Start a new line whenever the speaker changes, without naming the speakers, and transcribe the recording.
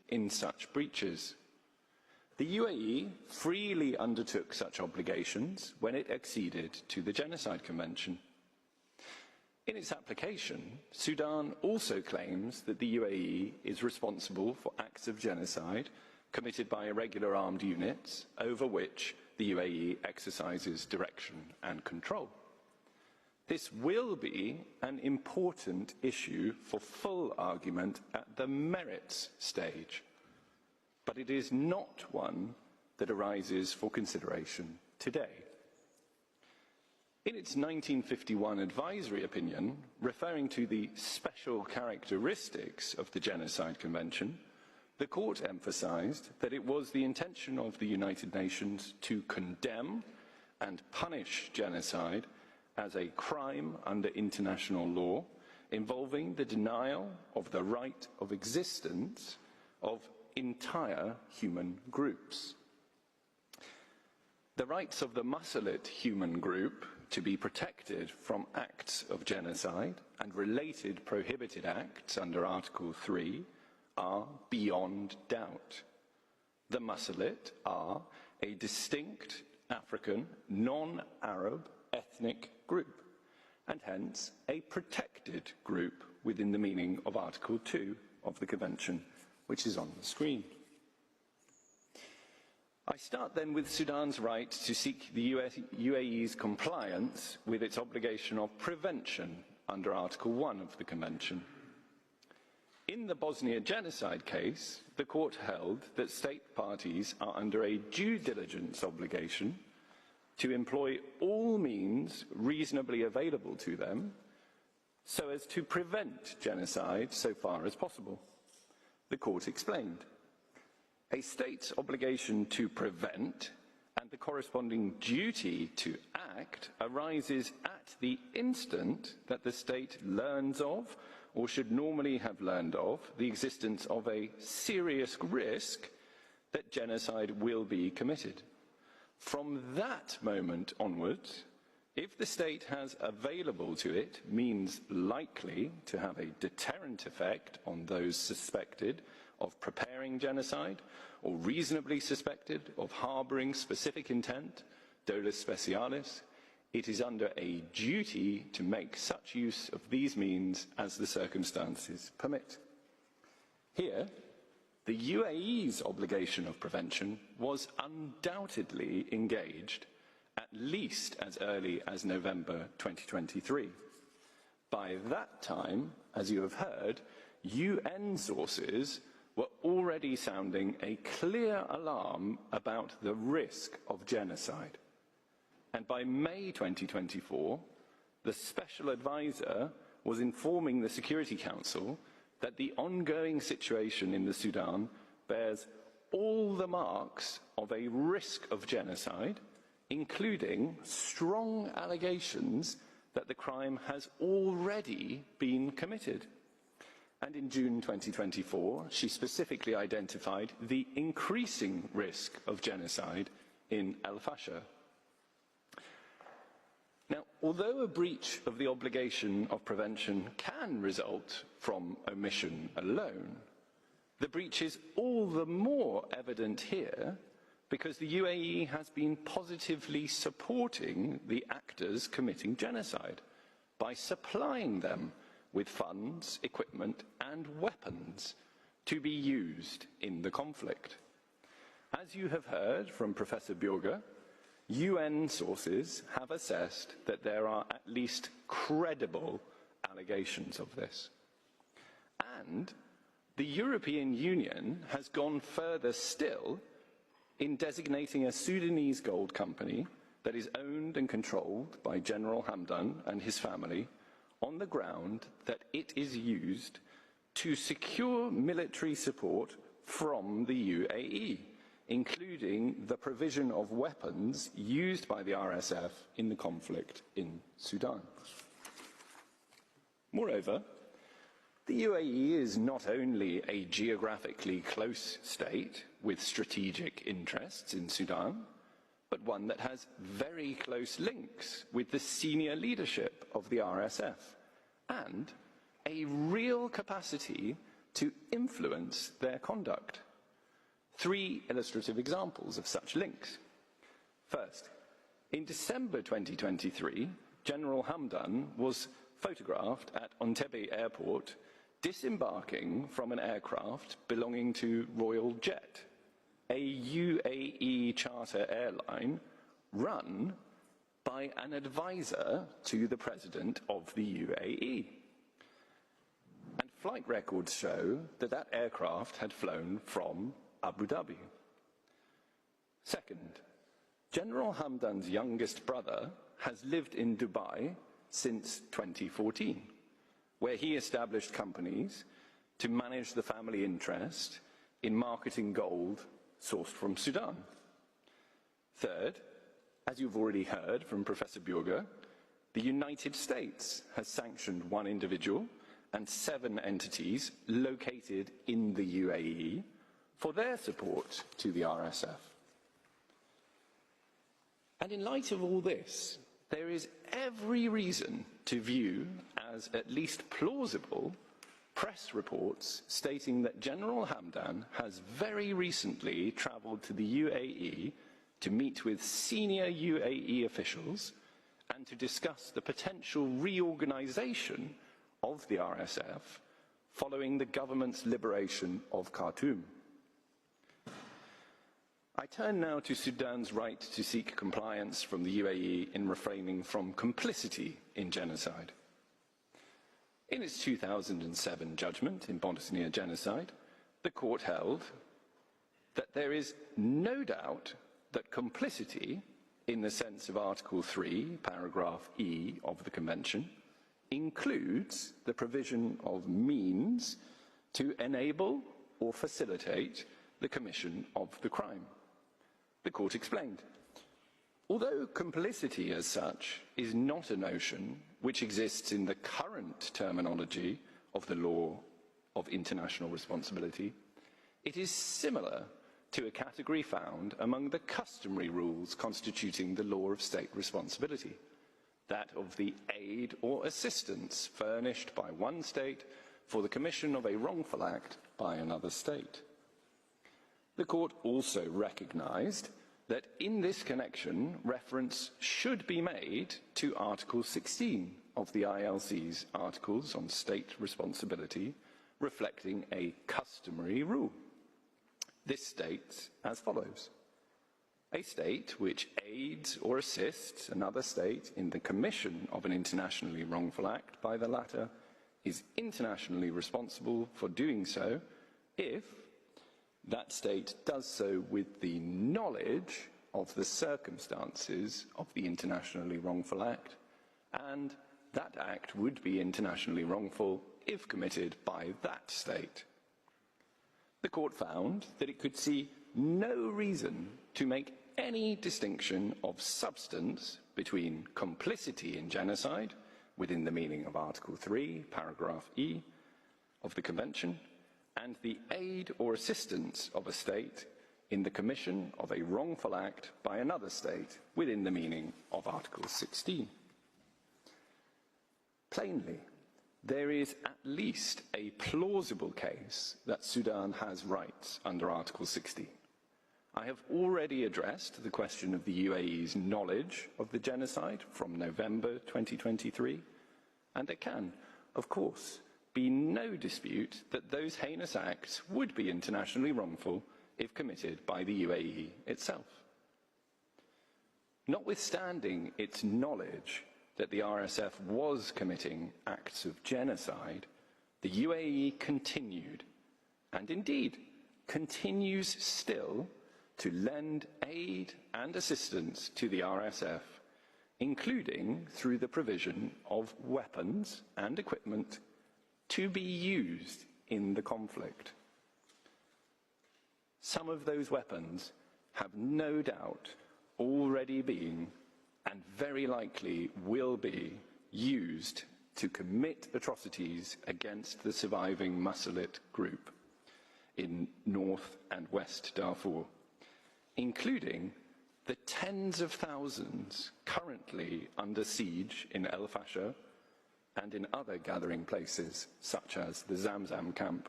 in such breaches. The UAE freely undertook such obligations when it acceded to the Genocide Convention. In its application, Sudan also claims that the UAE is responsible for acts of genocide committed by irregular armed units over which the UAE exercises direction and control. This will be an important issue for full argument at the merits stage, but it is not one that arises for consideration today. In its 1951 advisory opinion, referring to the special characteristics of the Genocide Convention, the Court emphasised that it was the intention of the United Nations to condemn and punish genocide as a crime under international law involving the denial of the right of existence of entire human groups. The rights of the Muslim human group to be protected from acts of genocide and related prohibited acts under Article 3 are beyond doubt. The Muslim are a distinct African, non-Arab ethnic group, and hence a protected group within the meaning of Article 2 of the Convention, which is on the screen. I start then with Sudan's right to seek the UAE's compliance with its obligation of prevention under Article 1 of the Convention. In the Bosnia genocide case, the court held that state parties are under a due diligence obligation to employ all means reasonably available to them so as to prevent genocide so far as possible. The court explained, a state's obligation to prevent and the corresponding duty to act arises at the instant that the state learns of, or should normally have learned of, the existence of a serious risk that genocide will be committed. From that moment onwards, if the state has available to it means likely to have a deterrent effect on those suspected of preparing genocide or reasonably suspected of harbouring specific intent, dolus specialis, it is under a duty to make such use of these means as the circumstances permit. Here, the UAE's obligation of prevention was undoubtedly engaged at least as early as November 2023. By that time, as you have heard, UN sources were already sounding a clear alarm about the risk of genocide. And by May 2024, the Special Advisor was informing the Security Council that the ongoing situation in the Sudan bears all the marks of a risk of genocide, including strong allegations that the crime has already been committed. And in June 2024, she specifically identified the increasing risk of genocide in El Fasher. Now, although a breach of the obligation of prevention can result from omission alone, the breach is all the more evident here because the UAE has been positively supporting the actors committing genocide by supplying them with funds, equipment and weapons to be used in the conflict. As you have heard from Professor Bjorga, UN sources have assessed that there are at least credible allegations of this. And the European Union has gone further still in designating a Sudanese gold company that is owned and controlled by General Hamdan and his family on the ground that it is used to secure military support from the UAE, including the provision of weapons used by the RSF in the conflict in Sudan. Moreover, the UAE is not only a geographically close state with strategic interests in Sudan, but one that has very close links with the senior leadership of the RSF and a real capacity to influence their conduct. 3 illustrative examples of such links. First, in December 2023, General Hamdan was photographed at Entebbe Airport disembarking from an aircraft belonging to Royal Jet, a UAE charter airline run by an advisor to the President of the UAE. And flight records show that that aircraft had flown from Abu Dhabi. Second, General Hamdan's youngest brother has lived in Dubai since 2014, where he established companies to manage the family interest in marketing gold sourced from Sudan. Third, as you've already heard from Professor Bürger, the United States has sanctioned 1 individual and 7 entities located in the UAE for their support to the RSF. And in light of all this, there is every reason to view as at least plausible press reports stating that General Hamdan has very recently travelled to the UAE to meet with senior UAE officials and to discuss the potential reorganisation of the RSF following the government's liberation of Khartoum. I turn now to Sudan's right to seek compliance from the UAE in refraining from complicity in genocide. In its 2007 judgment in Bosnia genocide, the court held that there is no doubt that complicity, in the sense of Article 3, paragraph E of the Convention, includes the provision of means to enable or facilitate the commission of the crime. The court explained, although complicity as such is not a notion which exists in the current terminology of the law of international responsibility, it is similar to a category found among the customary rules constituting the law of state responsibility, that of the aid or assistance furnished by one state for the commission of a wrongful act by another state. The court also recognised that in this connection reference should be made to Article 16 of the ILC's Articles on State Responsibility, reflecting a customary rule. This states as follows: a state which aids or assists another state in the commission of an internationally wrongful act by the latter is internationally responsible for doing so if that state does so with the knowledge of the circumstances of the internationally wrongful act, and that act would be internationally wrongful if committed by that state. The court found that it could see no reason to make any distinction of substance between complicity in genocide, within the meaning of Article 3, paragraph E of the Convention, and the aid or assistance of a state in the commission of a wrongful act by another state within the meaning of Article 16. Plainly, there is at least a plausible case that Sudan has rights under Article 16. I have already addressed the question of the UAE's knowledge of the genocide from November 2023, and there can, of course, be no dispute that those heinous acts would be internationally wrongful if committed by the UAE itself. Notwithstanding its knowledge that the RSF was committing acts of genocide, the UAE continued, and indeed continues still, to lend aid and assistance to the RSF, including through the provision of weapons and equipment to be used in the conflict. Some of those weapons have no doubt already been, and very likely will be, used to commit atrocities against the surviving Masalit group in North and West Darfur, including the tens of thousands currently under siege in El Fasher and in other gathering places such as the Zamzam camp